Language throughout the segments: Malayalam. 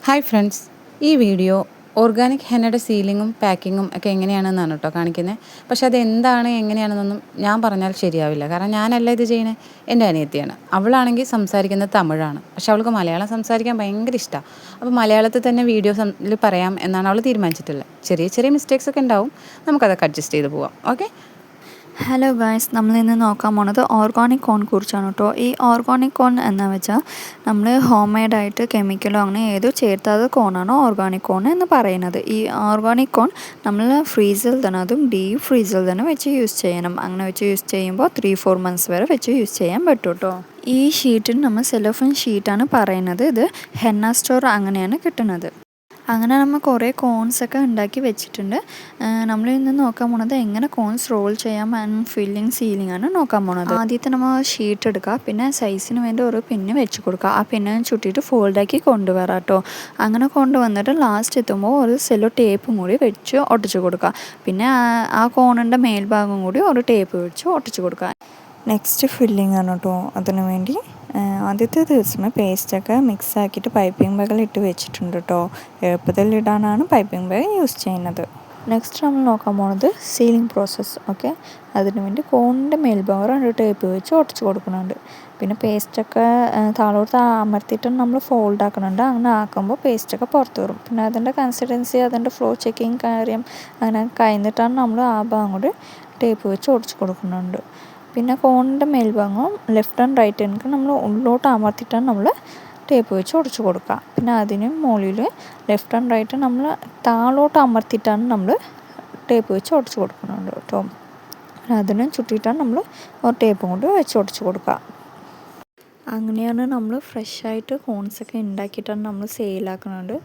ഹായ് ഫ്രണ്ട്സ്, ഈ വീഡിയോ ഓർഗാനിക് ഹെന്നയുടെ സീലിങ്ങും പാക്കിങ്ങും ഒക്കെ എങ്ങനെയാണെന്നാണ് കേട്ടോ കാണിക്കുന്നത്. പക്ഷേ അതെന്താണ് എങ്ങനെയാണെന്നൊന്നും ഞാൻ പറഞ്ഞാൽ ശരിയാവില്ല. കാരണം ഞാനല്ല ഇത് ചെയ്യുന്നത്, എൻ്റെ അനിയത്തിയാണ്. അവളാണെങ്കിൽ സംസാരിക്കുന്നത് തമിഴാണ്, പക്ഷേ അവൾക്ക് മലയാളം സംസാരിക്കാൻ ഭയങ്കര ഇഷ്ടമാണ്. അപ്പോൾ മലയാളത്തിൽ തന്നെ വീഡിയോസിൽ പറയാം എന്നാണ് അവൾ തീരുമാനിച്ചിട്ടുള്ളത്. ചെറിയ ചെറിയ മിസ്റ്റേക്സ് ഒക്കെ ഉണ്ടാവും, നമുക്കതൊക്കെ അഡ്ജസ്റ്റ് ചെയ്ത് പോവാം. ഓക്കെ. ഹലോ ഗായ്സ്, നമ്മളിന്ന് നോക്കാൻ പോണത് ഓർഗാനിക് കോൺ കുറിച്ചാണ് കേട്ടോ. ഈ ഓർഗാനിക് കോൺ എന്ന് വെച്ചാൽ നമ്മൾ ഹോം മെയ്ഡായിട്ട് കെമിക്കലോ അങ്ങനെ ഏതോ ചേർത്താത്ത കോണാണ് ഓർഗാനിക് കോൺ എന്ന് പറയുന്നത്. ഈ ഓർഗാനിക് കോൺ നമ്മൾ ഫ്രീസിൽ തന്നെ, അതും ഡീപ്പ് ഫ്രീസിൽ തന്നെ വെച്ച് യൂസ് ചെയ്യണം. അങ്ങനെ വെച്ച് യൂസ് ചെയ്യുമ്പോൾ 3-4 months വരെ വെച്ച് യൂസ് ചെയ്യാൻ പറ്റും കേട്ടോ. ഈ ഷീറ്റിന് നമ്മൾ സെലോഫൻ ഷീറ്റാണ് പറയുന്നത്. ഇത് ഹെന്ന സ്റ്റോർ അങ്ങനെയാണ് കിട്ടുന്നത്. അങ്ങനെ നമ്മൾ കുറേ കോൺസൊക്കെ ഉണ്ടാക്കി വെച്ചിട്ടുണ്ട്. നമ്മൾ ഇന്ന് നോക്കാൻ പോണത് എങ്ങനെ കോൺസ് റോൾ ചെയ്യാം ആൻഡ് ഫില്ലിങ് സീലിംഗ് ആണ് നോക്കാൻ പോണത്. ആദ്യത്തെ നമ്മൾ ഷീറ്റ് എടുക്കുക, പിന്നെ സൈസിന് വേണ്ടി ഒരു പിന്ന് വെച്ച് കൊടുക്കുക. ആ പിന്ന് ചുട്ടിയിട്ട് ഫോൾഡാക്കി കൊണ്ടുവരാം കേട്ടോ. അങ്ങനെ കൊണ്ടുവന്നിട്ട് ലാസ്റ്റ് എത്തുമ്പോൾ ഒരു സെല്ലോ ടേപ്പും കൂടി വെച്ച് ഒട്ടിച്ച് കൊടുക്കുക. പിന്നെ ആ കോണിൻ്റെ മേൽഭാഗം കൂടി ഒരു ടേപ്പ് വെച്ച് ഒട്ടിച്ച് കൊടുക്കുക. നെക്സ്റ്റ് ഫില്ലിംഗ് ആണ് കേട്ടോ. അതിനു വേണ്ടി ആദ്യത്തെ ദിവസം പേസ്റ്റൊക്കെ മിക്സ് ആക്കിയിട്ട് പൈപ്പിംഗ് ബാഗിൽ ഇട്ട് വെച്ചിട്ടുണ്ട് കേട്ടോ. എളുപ്പത്തിൽ ഇടാനാണ് പൈപ്പിംഗ് ബാഗ് യൂസ് ചെയ്യുന്നത്. നെക്സ്റ്റ് നമ്മൾ നോക്കാൻ പോകുന്നത് സീലിംഗ് പ്രോസസ്സ്. ഓക്കെ, അതിനു വേണ്ടി കോണിൻ്റെ മേൽഭാഗം 2 ടേപ്പ് വെച്ച് ഒട്ടിച്ച് കൊടുക്കുന്നുണ്ട്. പിന്നെ പേസ്റ്റൊക്കെ താഴോട്ട് അമർത്തിയിട്ട് നമ്മൾ ഫോൾഡ് ആക്കുന്നുണ്ട്. അങ്ങനെ ആക്കുമ്പോൾ പേസ്റ്റൊക്കെ പുറത്ത് വരും. പിന്നെ അതിൻ്റെ കൺസിസ്റ്റൻസി, അതിൻ്റെ ഫ്ലോ ചെക്കിങ് കാര്യം അങ്ങനെ കഴിഞ്ഞിട്ടാണ് നമ്മൾ ആ ഭാഗം കൂടി ടേപ്പ് വെച്ച് ഒട്ടിച്ച് കൊടുക്കുന്നുണ്ട്. പിന്നെ കോണിൻ്റെ മേൽഭാഗം ലെഫ്റ്റ് ആൻഡ് റൈറ്റ് ഹാൻഡ് നമ്മൾ ഉള്ളിലോട്ട് അമർത്തിയിട്ടാണ് നമ്മൾ ടേപ്പ് വെച്ച് ഒടിച്ച് കൊടുക്കുക. പിന്നെ അതിന് മുകളിൽ ലെഫ്റ്റ് ആൻഡ് റൈറ്റ് നമ്മൾ താഴോട്ട് അമർത്തിയിട്ടാണ് നമ്മൾ ടേപ്പ് വെച്ച് ഒടിച്ച് കൊടുക്കുന്നുണ്ട് കേട്ടോ. അതിനെ ചുറ്റിയിട്ടാണ് നമ്മൾ ഒരു ടേപ്പും കൊണ്ട് വെച്ച് ഒടിച്ച് കൊടുക്കുക. അങ്ങനെയാണ് നമ്മൾ ഫ്രഷായിട്ട് കോൺസൊക്കെ ഉണ്ടാക്കിയിട്ടാണ് നമ്മൾ സെയിലാക്കുന്നുണ്ട്.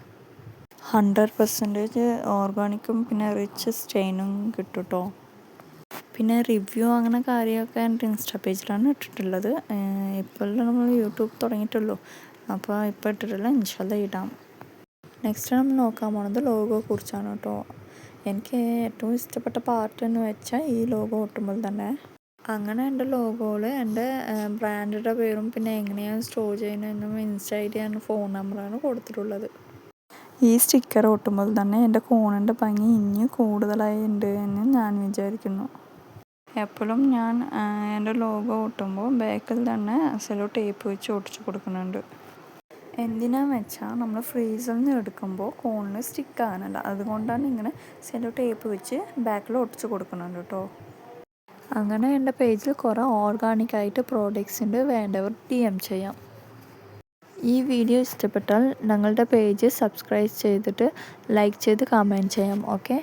100% ഓർഗാനിക്കും പിന്നെ റിച്ച് സ്റ്റെയിനും കിട്ടും കേട്ടോ. പിന്നെ റിവ്യൂ അങ്ങനെ കാര്യമൊക്കെ എൻ്റെ ഇൻസ്റ്റാ പേജിലാണ് ഇട്ടിട്ടുള്ളത്. ഇപ്പോഴല്ലേ നമ്മൾ യൂട്യൂബ് തുടങ്ങിയിട്ടുള്ളൂ, അപ്പോൾ ഇപ്പോൾ ഇട്ടിട്ടില്ല, ഇൻഷാല്ലാ ഇടാം. നെക്സ്റ്റ് നമ്മൾ നോക്കാൻ പോകുന്നത് ലോഗോ കുറിച്ചാണ് കേട്ടോ. എനിക്ക് ഏറ്റവും ഇഷ്ടപ്പെട്ട പാർട്ട് എന്ന് വെച്ചാൽ ഈ ലോഗോ ഒട്ടുമ്പോൾ തന്നെ അങ്ങനെ എൻ്റെ ലോഗോയിൽ എൻ്റെ ബ്രാൻഡിൻ്റെ പേരും പിന്നെ എങ്ങനെയാണ് സ്റ്റോർ ചെയ്യുന്നതെന്നും insta I D and phone നമ്പറാണ് കൊടുത്തിട്ടുള്ളത്. ഈ സ്റ്റിക്കർ ഒട്ടുമ്പോൾ തന്നെ എൻ്റെ കോണിൻ്റെ ഭംഗി ഇനി കൂടുതലായി ഉണ്ട് എന്ന് ഞാൻ വിചാരിക്കുന്നു. എപ്പോഴും ഞാൻ എൻ്റെ ലോഗോ ഒട്ടുമ്പോൾ ബാക്കിൽ തന്നെ സെല്ലോ ടേപ്പ് വെച്ച് ഒട്ടിച്ച് കൊടുക്കുന്നുണ്ട്. എന്തിനാന്ന് വെച്ചാൽ നമ്മൾ ഫ്രീസറിൽ നിന്ന് എടുക്കുമ്പോൾ കോണിന് സ്റ്റിക്ക് ആകാനല്ല, അതുകൊണ്ടാണ് ഇങ്ങനെ സെല്ലോ ടേപ്പ് വെച്ച് ബാക്കിൽ ഒട്ടിച്ച് കൊടുക്കുന്നുണ്ട് കേട്ടോ. അങ്ങനെ എൻ്റെ പേജിൽ കുറേ ഓർഗാനിക്കായിട്ട് പ്രോഡക്ട്സിൻ്റെ വേണ്ടവർ DM ചെയ്യാം. ഈ വീഡിയോ ഇഷ്ടപ്പെട്ടാൽ ഞങ്ങളുടെ പേജ് സബ്സ്ക്രൈബ് ചെയ്തിട്ട് ലൈക്ക് ചെയ്ത് കമൻറ്റ് ചെയ്യാം. ഓക്കെ.